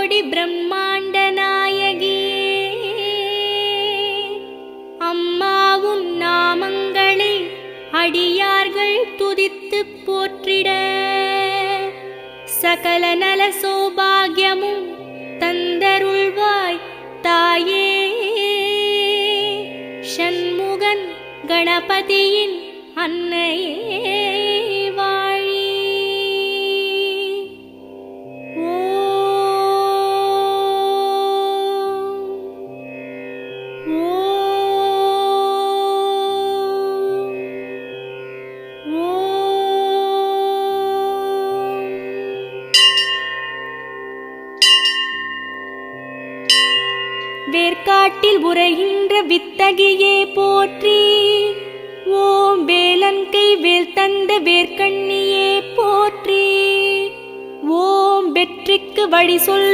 கோடி பிரம்மாண்ட நாயகியே, அம்மாவும் நாமங்களை அடியார்கள் துதித்துப் போற்றிட சகல நல சௌபாகியமும் தந்தருள்வாய் தாயே. ஷண்முகன் கணபதியின் அன்னையே வாழி. வேர்க்காட்டில் உரைகின்ற வித்தகியே போற்றி. ஓம் வேலன்கை வேல் தந்த வேர்க்கண்ணியே போற்றி. ஓம் வெற்றிக்கு வழி சொல்